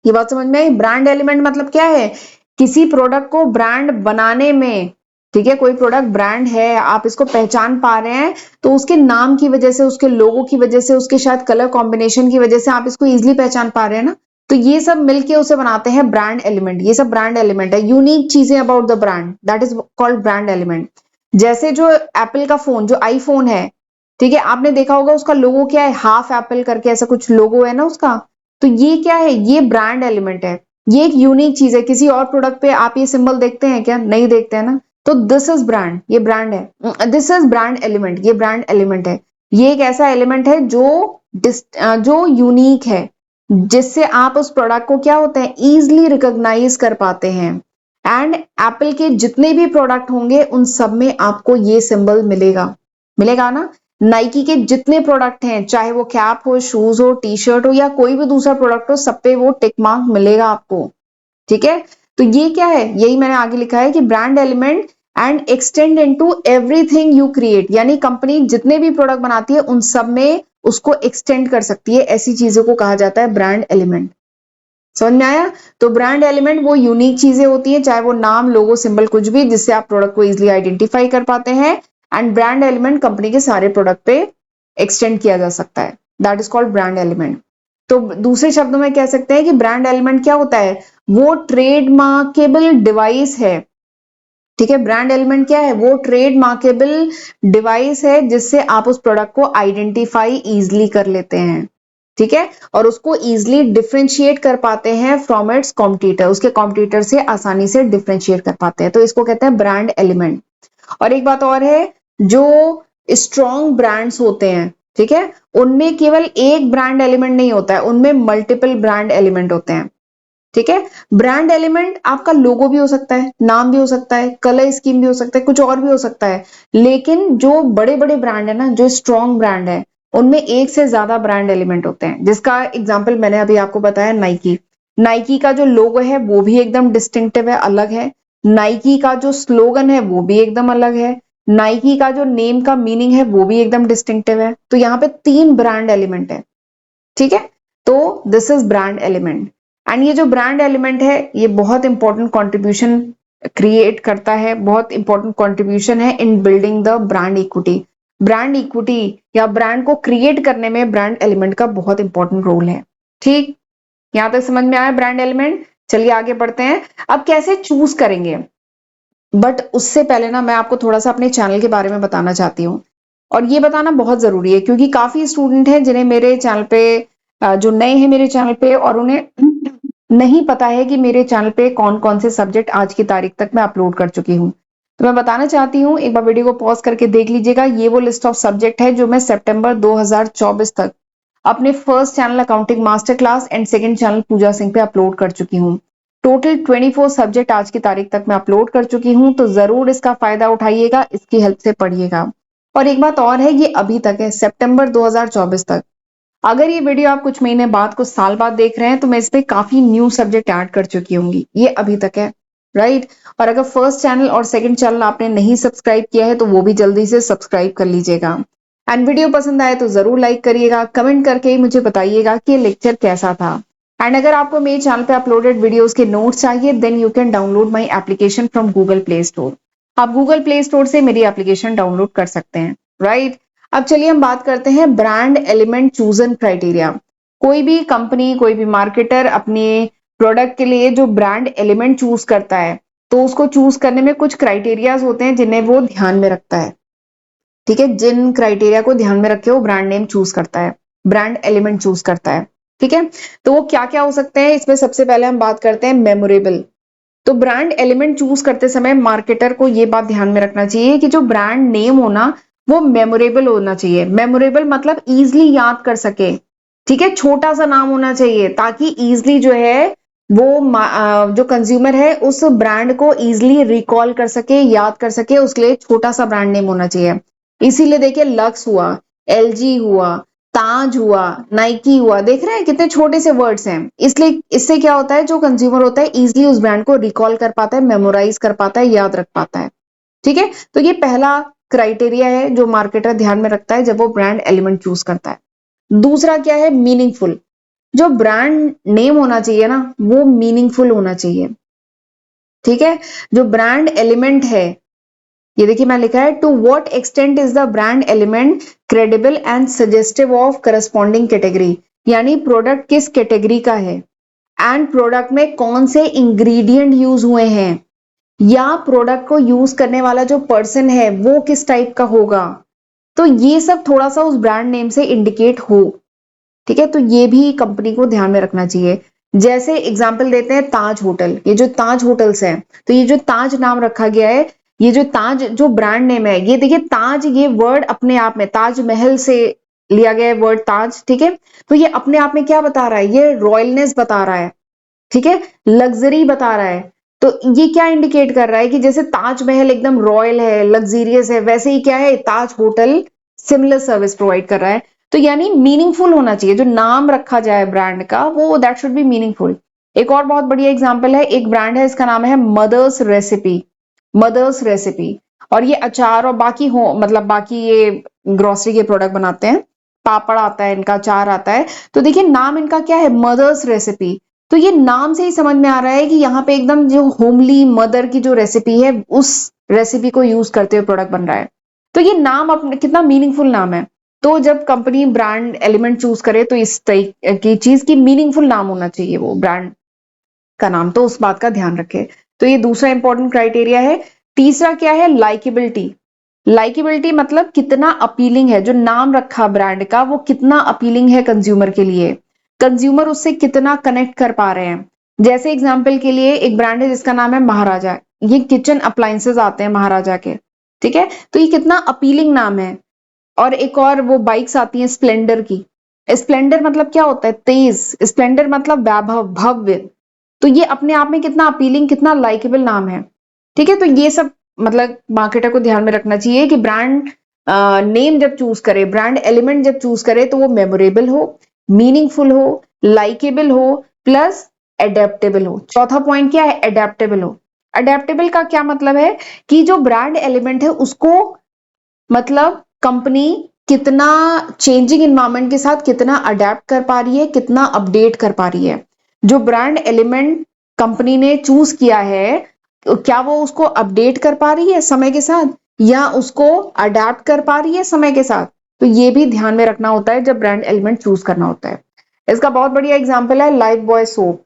ये बात समझ में आई? ब्रांड एलिमेंट मतलब क्या है? किसी प्रोडक्ट को ब्रांड बनाने में, ठीक है, कोई प्रोडक्ट ब्रांड है, आप इसको पहचान पा रहे हैं, तो उसके नाम की वजह से, उसके लोगो की वजह से, उसके शायद कलर कॉम्बिनेशन की वजह से आप इसको इजिली पहचान पा रहे हैं ना। तो ये सब मिलके उसे बनाते हैं ब्रांड एलिमेंट। ये सब ब्रांड एलिमेंट है, यूनिक चीजें about the brand, that is called brand element. जैसे जो एप्पल का फोन, जो आईफोन है, ठीक है, आपने देखा होगा उसका लोगो क्या है, हाफ एप्पल करके ऐसा कुछ लोगो है ना उसका। तो ये क्या है? ये ब्रांड एलिमेंट है। ये एक यूनिक चीज है। किसी और प्रोडक्ट पे आप ये सिंबल देखते हैं क्या? नहीं देखते हैं ना। तो दिस इज ब्रांड, ये ब्रांड है, दिस इज ब्रांड एलिमेंट, ये ब्रांड एलिमेंट है। ये एक ऐसा एलिमेंट है जो यूनिक है, जिससे आप उस प्रोडक्ट को क्या होता है, इजिली रिकॉग्नाइज कर पाते हैं। एंड एप्पल के जितने भी प्रोडक्ट होंगे उन सब में आपको ये सिंबल मिलेगा, मिलेगा ना। नाइकी के जितने प्रोडक्ट हैं, चाहे वो कैप हो, शूज हो, टी शर्ट हो, या कोई भी दूसरा प्रोडक्ट हो, सब पे वो टिक मार्क मिलेगा आपको। ठीक है, तो ये क्या है? यही मैंने आगे लिखा है कि brand element and extend into everything you create, यानी कंपनी जितने भी प्रोडक्ट बनाती है उन सब में उसको एक्सटेंड कर सकती है। ऐसी चीजों को कहा जाता है ब्रांड एलिमेंट। समझ में आया? तो ब्रांड एलिमेंट वो यूनिक चीजें होती है, चाहे वो नाम, लोगो, सिंबल, कुछ भी, जिससे आप प्रोडक्ट को इजिली आइडेंटिफाई कर पाते हैं। एंड ब्रांड एलिमेंट कंपनी के सारे प्रोडक्ट पे एक्सटेंड किया जा सकता है, that is called brand element. तो दूसरे शब्दों में कह सकते हैं कि ब्रांड एलिमेंट क्या होता है? वो ट्रेडमार्केबल डिवाइस है। ठीक है, ब्रांड एलिमेंट क्या है? वो ट्रेड मार्केबल डिवाइस है, जिससे आप उस प्रोडक्ट को आइडेंटिफाई इजिली कर लेते हैं। ठीक है, और उसको इजिली डिफरेंशिएट कर पाते हैं फ्रॉम इट्स कॉम्पिटिटर, उसके कॉम्पिटिटर से आसानी से डिफरेंशिएट कर पाते हैं। तो इसको कहते हैं ब्रांड एलिमेंट। और एक बात और है, जो स्ट्रॉन्ग ब्रांड्स होते हैं, ठीक है, उनमें केवल एक ब्रांड एलिमेंट नहीं होता है, उनमें मल्टीपल ब्रांड एलिमेंट होते हैं। ठीक है, ब्रांड एलिमेंट आपका लोगो भी हो सकता है, नाम भी हो सकता है, कलर स्कीम भी हो सकता है, कुछ और भी हो सकता है। लेकिन जो बड़े बड़े ब्रांड है ना, जो स्ट्रॉन्ग ब्रांड है, उनमें एक से ज्यादा ब्रांड एलिमेंट होते हैं, जिसका एग्जाम्पल मैंने अभी आपको बताया, नाइकी। नाइकी का जो लोगो है वो भी एकदम डिस्टिंक्टिव है, अलग है। नाइकी का जो स्लोगन है वो भी एकदम अलग है। नाइकी का जो नेम का मीनिंग है वो भी एकदम डिस्टिंक्टिव है। तो यहाँ पे 3 ब्रांड एलिमेंट है। ठीक है, तो this is brand element. And ये जो ब्रांड एलिमेंट है ये बहुत इंपॉर्टेंट कंट्रीब्यूशन क्रिएट करता है, बहुत इंपॉर्टेंट कंट्रीब्यूशन है इन building the brand equity. Brand equity या ब्रांड को क्रिएट करने में ब्रांड एलिमेंट का बहुत इंपॉर्टेंट रोल है। ठीक, यहां तक समझ में आया ब्रांड एलिमेंट। चलिए आगे बढ़ते हैं। अब कैसे चूज करेंगे, बट उससे पहले ना मैं आपको थोड़ा सा अपने चैनल के बारे में बताना चाहती हूँ। और ये बताना बहुत जरूरी है क्योंकि काफी स्टूडेंट हैं जिन्हें मेरे चैनल पे जो नए हैं मेरे चैनल पे और उन्हें नहीं पता है कि मेरे चैनल पे कौन कौन से सब्जेक्ट आज की तारीख तक मैं अपलोड कर चुकी हूँ। तो मैं बताना चाहती हूँ, एक बार वीडियो को पॉज करके देख लीजिएगा। ये वो लिस्ट ऑफ सब्जेक्ट है जो मैं सितंबर 2024 तक अपने first channel accounting master class and second channel Pooja Singh पे अपलोड कर चुकी हूँ। टोटल 24 सब्जेक्ट आज की तारीख तक मैं अपलोड कर चुकी हूँ, तो जरूर इसका फायदा उठाइएगा, इसकी हेल्प से पढ़िएगा। और एक बात और है, ये अभी तक है, सितंबर 2024 तक। अगर ये वीडियो आप कुछ महीने बाद, कुछ साल बाद देख रहे हैं तो मैं इसमें काफी न्यू सब्जेक्ट ऐड कर चुकी होंगी। ये अभी तक है, राइट। और अगर फर्स्ट चैनल और सेकंड चैनल आपने नहीं सब्सक्राइब किया है तो वो भी जल्दी से सब्सक्राइब कर लीजिएगा। एंड वीडियो पसंद आए तो जरूर लाइक करिएगा, कमेंट करके ही मुझे बताइएगा कि लेक्चर कैसा था। एंड अगर आपको मेरे चैनल पे अपलोडेड वीडियोस के नोट्स चाहिए then you can download my application from Google Play Store. आप गूगल प्ले स्टोर से मेरी एप्लीकेशन डाउनलोड कर सकते हैं, राइट। अब चलिए हम बात करते हैं ब्रांड एलिमेंट चूजन क्राइटेरिया। कोई भी कंपनी, कोई भी मार्केटर अपने प्रोडक्ट के लिए जो ब्रांड एलिमेंट चूज करता है तो उसको चूज करने में कुछ क्राइटेरियाज होते हैं जिन्हें वो ध्यान में रखता है। ठीक है, जिन क्राइटेरिया को ध्यान में रखे वो ब्रांड नेम चूज करता है, ब्रांड एलिमेंट चूज करता है। ठीक है, तो वो क्या क्या हो सकते हैं, इसमें सबसे पहले हम बात करते हैं मेमोरेबल। तो ब्रांड एलिमेंट चूज करते समय मार्केटर को ये बात ध्यान में रखना चाहिए कि जो ब्रांड नेम होना वो मेमोरेबल होना चाहिए। मेमोरेबल मतलब इजिली याद कर सके। ठीक है, छोटा सा नाम होना चाहिए ताकि इजिली जो है वो जो कंज्यूमर है उस ब्रांड को इजिली रिकॉल कर सके, याद कर सके, उसके लिए छोटा सा ब्रांड नेम होना चाहिए। इसीलिए देखिए लक्स हुआ, एलजी हुआ, ताज हुआ, नाइकी हुआ, देख रहे हैं कितने छोटे से वर्ड्स हैं। इसलिए इससे क्या होता है, जो कंज्यूमर होता है इजिली उस ब्रांड को रिकॉल कर पाता है, मेमोराइज कर पाता है, याद रख पाता है। ठीक है, तो ये पहला क्राइटेरिया है जो मार्केटर ध्यान में रखता है जब वो ब्रांड एलिमेंट चूज करता है। दूसरा क्या है, मीनिंगफुल। जो ब्रांड नेम होना चाहिए ना वो मीनिंगफुल होना चाहिए। ठीक है, जो ब्रांड एलिमेंट है, ये देखिए मैं लिखा है to what extent is the brand element credible and suggestive of corresponding category, यानी प्रोडक्ट किस कैटेगरी का है एंड प्रोडक्ट में कौन से इंग्रेडिएंट यूज हुए हैं, या प्रोडक्ट को यूज करने वाला जो पर्सन है वो किस टाइप का होगा। तो ये सब थोड़ा सा उस ब्रांड नेम से इंडिकेट हो। ठीक है, तो ये भी कंपनी को ध्यान में रखना चाहिए। जैसे एग्जांपल देते हैं ताज होटल, ये जो ताज होटल्स हैं, तो ये जो ताज नाम रखा गया है, ये जो ताज जो ब्रांड नेम है, ये देखिए ताज, ये वर्ड अपने आप में ताजमहल से लिया गया है वर्ड ताज। ठीक है, तो ये अपने आप में क्या बता रहा है, ये रॉयलनेस बता रहा है। ठीक है, लग्जरी बता रहा है। तो ये क्या इंडिकेट कर रहा है कि जैसे ताजमहल एकदम रॉयल है, लग्जीरियस है, वैसे ही क्या है ताज होटल सिमिलर सर्विस प्रोवाइड कर रहा है। तो यानी मीनिंगफुल होना चाहिए, जो नाम रखा जाए ब्रांड का वो दैट शुड बी मीनिंगफुल। एक और बहुत बढ़िया एग्जांपल है, एक ब्रांड है इसका नाम है मदर्स रेसिपी। मदर्स रेसिपी, और ये अचार और बाकी हो मतलब बाकी ये ग्रोसरी के प्रोडक्ट बनाते हैं, पापड़ आता है इनका, अचार आता है। तो देखिए नाम इनका क्या है, मदर्स रेसिपी। तो ये नाम से ही समझ में आ रहा है कि यहाँ पे एकदम जो होमली मदर की जो रेसिपी है उस रेसिपी को यूज करते हुए प्रोडक्ट बन रहा है। तो ये नाम अपने कितना मीनिंगफुल नाम है। तो जब कंपनी ब्रांड एलिमेंट चूज करे तो इस तरह की चीज की मीनिंगफुल नाम होना चाहिए वो ब्रांड का नाम, तो उस बात का ध्यान रखे। तो ये दूसरा इंपॉर्टेंट क्राइटेरिया है। तीसरा क्या है, लाइकेबिलिटी। लाइकेबिलिटी मतलब कितना अपीलिंग है, जो नाम रखा ब्रांड का वो कितना अपीलिंग है कंज्यूमर के लिए, कंज्यूमर उससे कितना कनेक्ट कर पा रहे हैं। जैसे एग्जांपल के लिए एक ब्रांड है जिसका नाम है महाराजा, ये किचन अप्लायंसेस आते हैं महाराजा के। ठीक है, तो ये कितना अपीलिंग नाम है। और एक और वो बाइक्स आती हैं स्प्लेंडर की, स्प्लेंडर मतलब क्या होता है, तेज, स्प्लेंडर मतलब वैभव, भव्य। तो ये अपने आप में कितना अपीलिंग, कितना लाइकेबल नाम है। ठीक है, तो ये सब मतलब मार्केटर को ध्यान में रखना चाहिए कि ब्रांड नेम जब चूज करे, ब्रांड एलिमेंट जब चूज करे तो वो मेमोरेबल हो, मीनिंगफुल हो, लाइकेबल हो, प्लस एडेप्टेबल हो। चौथा पॉइंट क्या है, एडेप्टेबल हो। अडेप्टेबल का क्या मतलब है कि जो ब्रांड एलिमेंट है उसको मतलब कंपनी कितना चेंजिंग इन्वायरमेंट के साथ कितना अडेप्ट कर पा रही है, कितना अपडेट कर पा रही है। जो ब्रांड एलिमेंट कंपनी ने चूज किया है, क्या वो उसको अपडेट कर पा रही है समय के साथ, या उसको अडेप्ट कर पा रही है समय के साथ? तो ये भी ध्यान में रखना होता है जब ब्रांड एलिमेंट चूज करना होता है। इसका बहुत बढ़िया एग्जाम्पल है life boy soap.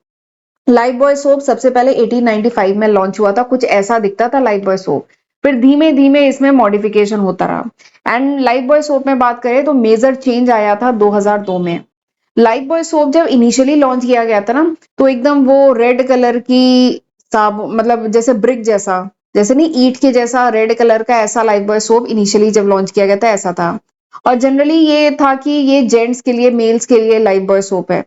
Life boy soap सबसे पहले 1895 में लॉन्च हुआ था, कुछ ऐसा दिखता था लाइफ बॉय सोप। फिर धीमे धीमे इसमें मॉडिफिकेशन होता रहा। एंड लाइफ बॉय सोप में बात करें तो मेजर चेंज आया था 2002 में। लाइफ बॉय सोप जब इनिशियली लॉन्च किया गया था ना, तो एकदम वो रेड कलर की साब मतलब जैसे ब्रिक जैसा, जैसे नहीं ईंट के जैसा रेड कलर का, ऐसा लाइफ बॉय सोप इनिशियली जब लॉन्च किया गया था ऐसा था। और जनरली ये था कि ये जेंट्स के लिए, मेल्स के लिए लाइफ बॉय सोप है,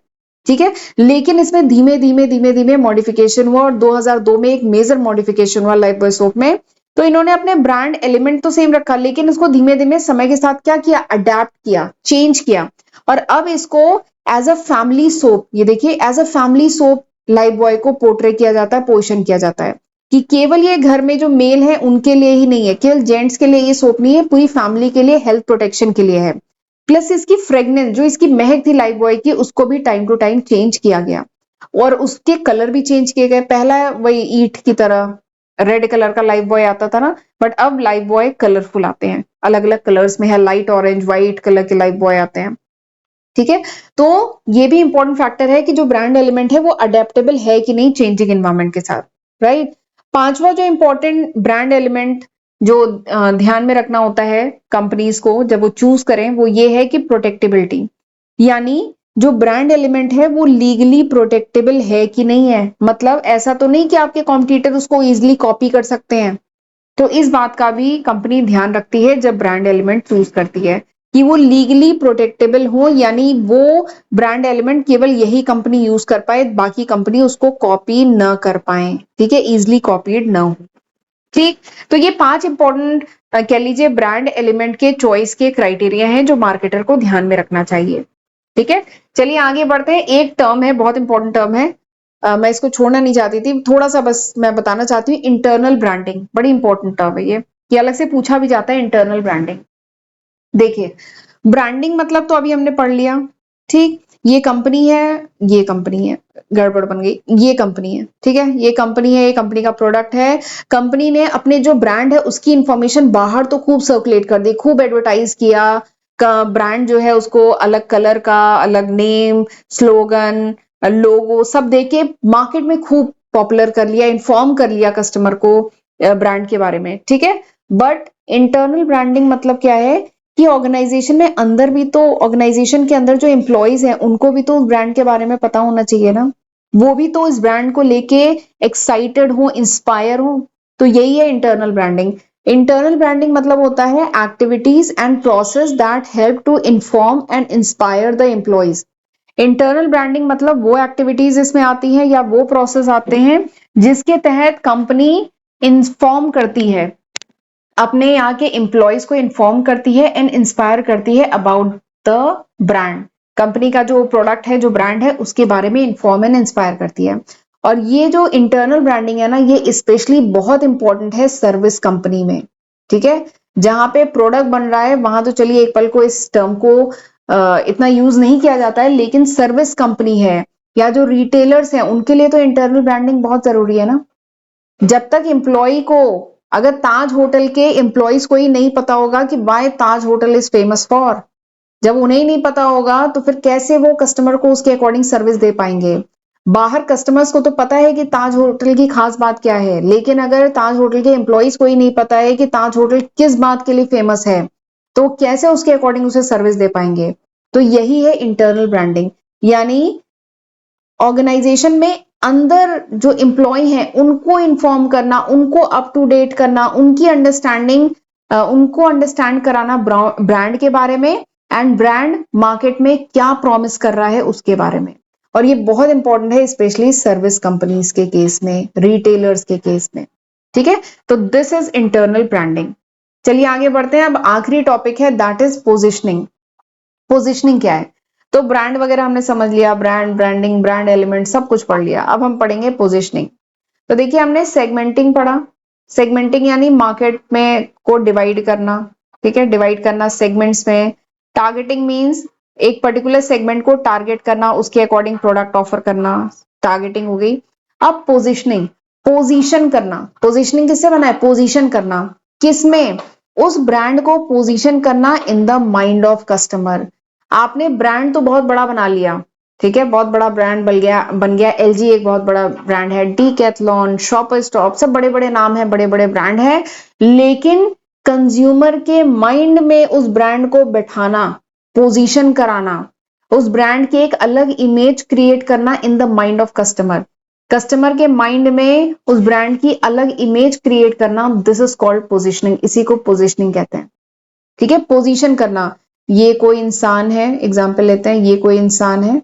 ठीक है। लेकिन इसमें धीमे धीमे मॉडिफिकेशन हुआ और 2002 में एक मेजर मॉडिफिकेशन हुआ लाइफ बॉय सोप में। तो इन्होंने अपने ब्रांड एलिमेंट तो सेम रखा, लेकिन इसको धीमे धीमे समय के साथ क्या किया, अडेप्ट किया, चेंज किया। और अब इसको एज अ फैमिली सोप, ये देखिए as a family soap Lifebuoy को पोर्ट्रे किया जाता है, पोजिशन किया जाता है कि केवल ये घर में जो मेल है उनके लिए ही नहीं है, केवल जेंट्स के लिए ये सोप नहीं है, पूरी फैमिली के लिए, हेल्थ प्रोटेक्शन के लिए है। प्लस इसकी फ्रेग्रेंस, जो इसकी महक थी लाइफ बॉय की, उसको भी टाइम टू टाइम चेंज किया गया और उसके कलर भी चेंज किए गए। पहला वही ईंट की तरह रेड कलर का लाइफ बॉय आता था ना, बट अब लाइफ बॉय कलरफुल आते हैं, अलग अलग कलर्स में है, लाइट ऑरेंज, व्हाइट कलर के लाइफ बॉय आते हैं, ठीक है। तो ये भी इंपॉर्टेंट फैक्टर है कि जो ब्रांड एलिमेंट है वो अडेप्टेबल है कि नहीं चेंजिंग एनवायरमेंट के साथ, राइट। पांचवा जो इंपॉर्टेंट ब्रांड एलिमेंट जो ध्यान में रखना होता है कंपनीज को जब वो चूज करें, वो ये है कि प्रोटेक्टेबिलिटी, यानी जो ब्रांड एलिमेंट है वो लीगली प्रोटेक्टेबल है कि नहीं है। मतलब ऐसा तो नहीं कि आपके कॉम्पिटिटर उसको इजिली कॉपी कर सकते हैं। तो इस बात का भी कंपनी ध्यान रखती है जब ब्रांड एलिमेंट चूज करती है कि वो लीगली प्रोटेक्टेबल हो, यानी वो ब्रांड एलिमेंट केवल यही कंपनी यूज कर पाए, बाकी कंपनी उसको कॉपी न कर पाए, ठीक है, इजिली कॉपीड न हो, ठीक। तो ये 5 इंपॉर्टेंट कह लीजिए ब्रांड एलिमेंट के चॉइस के क्राइटेरिया हैं जो मार्केटर को ध्यान में रखना चाहिए, ठीक है। चलिए आगे बढ़ते हैं। एक टर्म है, बहुत इंपॉर्टेंट टर्म है, मैं इसको छोड़ना नहीं चाहती थी, थोड़ा सा बस मैं बताना चाहती हूँ। इंटरनल ब्रांडिंग बड़ी इंपॉर्टेंट टर्म है ये अलग से पूछा भी जाता है, इंटरनल ब्रांडिंग। देखिए, ब्रांडिंग मतलब तो अभी हमने पढ़ लिया, ठीक। ये कंपनी है, ये कंपनी है, गड़बड़ बन गई, ये कंपनी है, ठीक है, ये कंपनी है, ये कंपनी का प्रोडक्ट है। कंपनी ने अपने जो ब्रांड है उसकी इंफॉर्मेशन बाहर तो खूब सर्कुलेट कर दी, खूब एडवर्टाइज किया का ब्रांड जो है उसको अलग कलर का, अलग नेम, स्लोगन, लोगो सब देके मार्केट में खूब पॉपुलर कर लिया, इन्फॉर्म कर लिया कस्टमर को ब्रांड के बारे में, ठीक है। बट इंटरनल ब्रांडिंग मतलब क्या है कि ऑर्गेनाइजेशन में अंदर भी तो, ऑर्गेनाइजेशन के अंदर जो एम्प्लॉयज हैं उनको भी तो उस ब्रांड के बारे में पता होना चाहिए ना, वो भी तो इस ब्रांड को लेके एक्साइटेड हो, इंस्पायर हो। तो यही है इंटरनल ब्रांडिंग। इंटरनल ब्रांडिंग मतलब होता है activities and process that help to inform and inspire the employees. Internal branding मतलब वो एक्टिविटीज इसमें आती हैं या वो प्रोसेस आते हैं जिसके तहत कंपनी इन्फॉर्म करती है, अपने यहाँ के एम्प्लॉयज को इन्फॉर्म करती है एंड इंस्पायर करती है अबाउट द ब्रांड। कंपनी का जो प्रोडक्ट है, जो ब्रांड है, उसके बारे में इन्फॉर्म एंड इंस्पायर करती है। और ये जो इंटरनल ब्रांडिंग है ना, ये स्पेशली बहुत इंपॉर्टेंट है सर्विस कंपनी में, ठीक है। जहां पे प्रोडक्ट बन रहा है वहां तो चलिए एक पल को इस टर्म को इतना यूज नहीं किया जाता है, लेकिन सर्विस कंपनी है या जो रिटेलर्स हैं उनके लिए तो इंटरनल ब्रांडिंग बहुत जरूरी है ना। जब तक एम्प्लॉय को, अगर ताज होटल के एम्प्लॉयज को ही नहीं पता होगा कि why Taj hotel is famous for, जब उन्हें ही नहीं पता होगा तो फिर कैसे वो कस्टमर को उसके अकॉर्डिंग सर्विस दे पाएंगे। बाहर कस्टमर्स को तो पता है कि ताज होटल की खास बात क्या है, लेकिन अगर ताज होटल के एम्प्लॉयज को ही नहीं पता है कि ताज होटल किस बात के लिए फेमस है, तो कैसे उसके अकॉर्डिंग उसे सर्विस दे पाएंगे। तो यही है इंटरनल ब्रांडिंग, यानी ऑर्गेनाइजेशन में अंदर जो एम्प्लॉय हैं उनको इन्फॉर्म करना, उनको अप टू डेट करना, उनकी अंडरस्टैंडिंग, उनको अंडरस्टैंड कराना ब्रांड के बारे में, एंड ब्रांड मार्केट में क्या प्रॉमिस कर रहा है उसके बारे में। और ये बहुत इंपॉर्टेंट है स्पेशली सर्विस कंपनीज के केस में, रिटेलर्स के केस में, ठीक है। तो दिस इज इंटरनल ब्रांडिंग। चलिए आगे बढ़ते हैं। अब आखिरी टॉपिक है दैट इज पोजिशनिंग। पोजिशनिंग क्या है? तो ब्रांड वगैरह हमने समझ लिया, ब्रांड, ब्रांडिंग, ब्रांड एलिमेंट सब कुछ पढ़ लिया। अब हम पढ़ेंगे पोजिशनिंग। तो देखिए हमने सेगमेंटिंग पढ़ा। सेगमेंटिंग यानी मार्केट में को डिवाइड करना, ठीक है, डिवाइड करना सेगमेंट्स में। टारगेटिंग मींस एक पर्टिकुलर सेगमेंट को टारगेट करना, उसके अकॉर्डिंग प्रोडक्ट ऑफर करना। टारगेटिंग हो गई। अब पोजिशनिंग, पोजीशन करना। पोजीशनिंग किससे बना है? पोजीशन करना। किसमें? उस ब्रांड को पोजीशन करना in the mind of customer. आपने ब्रांड तो बहुत बड़ा बना लिया, ठीक है, बहुत बड़ा ब्रांड बन गया एलजी एक बहुत बड़ा ब्रांड है, डीकैथलॉन, शॉपर स्टॉप, सब बड़े बड़े नाम है, बड़े बड़े ब्रांड है, लेकिन कंज्यूमर के माइंड में उस ब्रांड को बैठाना, पोजीशन कराना, उस ब्रांड की एक अलग इमेज क्रिएट करना in the mind of customer, customer के माइंड में उस ब्रांड की अलग इमेज क्रिएट करना, दिस इज कॉल्ड पोजिशनिंग। इसी को पोजिशनिंग कहते हैं, ठीक है। पोजीशन करना, ये कोई इंसान है, एग्जाम्पल लेते हैं, ये कोई इंसान है,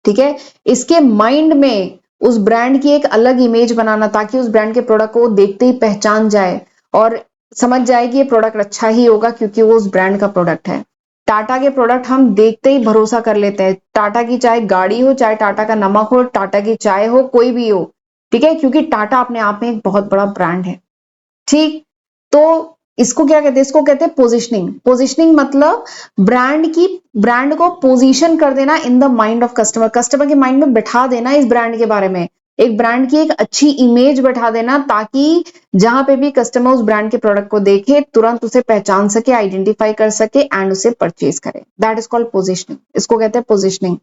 ठीक है, इसके माइंड में उस ब्रांड की एक अलग इमेज बनाना ताकि उस ब्रांड के प्रोडक्ट को देखते ही पहचान जाए और समझ जाए कि ये प्रोडक्ट अच्छा ही होगा क्योंकि वो उस ब्रांड का प्रोडक्ट है। टाटा के प्रोडक्ट हम देखते ही भरोसा कर लेते हैं, टाटा की चाहे गाड़ी हो, चाहे टाटा का नमक हो, टाटा की चाय हो, कोई भी हो, ठीक है, क्योंकि टाटा अपने आप में एक बहुत बड़ा ब्रांड है, ठीक। तो इसको क्या कहते हैं? इसको कहते हैं पोजिशनिंग। पोजिशनिंग मतलब ब्रांड को पोजीशन कर देना in the mind of customer, customer के माइंड में बैठा देना इस ब्रांड के बारे में, एक ब्रांड की एक अच्छी इमेज बैठा देना ताकि जहां पे भी कस्टमर उस ब्रांड के प्रोडक्ट को देखे तुरंत उसे पहचान सके, आइडेंटिफाई कर सके एंड उसे परचेज करे। दैट इज कॉल्ड पोजिशनिंग, इसको कहते हैं positioning.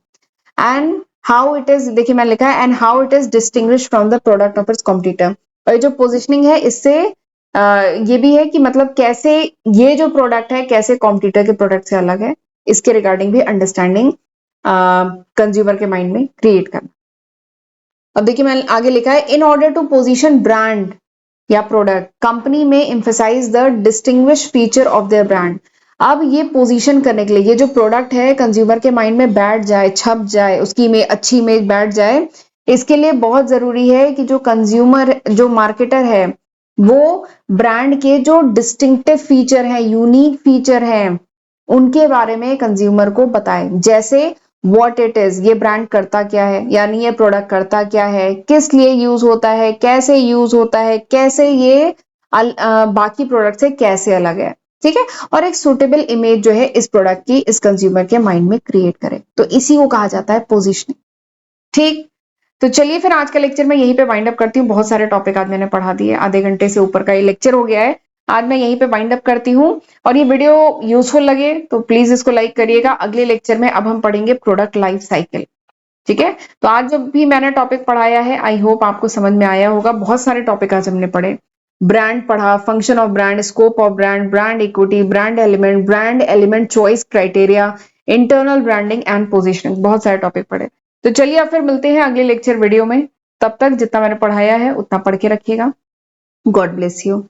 And how it is, देखिए मैं लिखा है, and how it is distinguish from the product of its competitor. और ये जो पोजिशनिंग है इससे ये भी है कि मतलब कैसे ये जो प्रोडक्ट है कैसे कॉम्पिटिटर के प्रोडक्ट से अलग है, इसके रिगार्डिंग भी अंडरस्टैंडिंग कंज्यूमर के माइंड में क्रिएट करना। अब देखिए मैं आगे लिखा है, in order to position brand या प्रोडक्ट कंपनी में emphasize the distinguish feature of their brand. अब ये पोजीशन करने के लिए ये जो प्रोडक्ट है कंज्यूमर के माइंड में बैठ जाए, छप जाए, उसकी इमेज, अच्छी इमेज बैठ जाए, इसके लिए बहुत जरूरी है कि जो कंज्यूमर, जो मार्केटर है, वो ब्रांड के जो डिस्टिंक्टिव फीचर है, यूनिक फीचर है, उनके बारे में कंज्यूमर को बताए। जैसे व्हाट इट इज, ये ब्रांड करता क्या है, यानी ये प्रोडक्ट करता क्या है, किस लिए यूज होता है, कैसे यूज होता है, कैसे ये बाकी प्रोडक्ट से कैसे अलग है, ठीक है, और एक सुटेबल इमेज जो है इस प्रोडक्ट की इस कंज्यूमर के माइंड में क्रिएट करे। तो इसी को कहा जाता है पोजीशनिंग, ठीक। तो चलिए फिर आज का लेक्चर मैं यहीं पे वाइंड अप करती हूँ। बहुत सारे टॉपिक आज मैंने पढ़ा दिए, आधे घंटे से ऊपर का ये लेक्चर हो गया है। आज मैं यहीं पे वाइंड अप करती हूँ और ये वीडियो यूजफुल लगे तो प्लीज इसको लाइक करिएगा। अगले लेक्चर में अब हम पढ़ेंगे प्रोडक्ट लाइफ साइकिल, ठीक है। तो आज जो भी मैंने टॉपिक पढ़ाया है आई होप आपको समझ में आया होगा। बहुत सारे टॉपिक आज हमने पढ़े, ब्रांड पढ़ा, function of brand, scope of brand, brand equity, brand element choice criteria, internal branding and positioning, बहुत सारे टॉपिक पढ़े। तो चलिए अब फिर मिलते हैं अगले लेक्चर वीडियो में। तब तक जितना मैंने पढ़ाया है उतना पढ़ के रखिएगा। God bless you.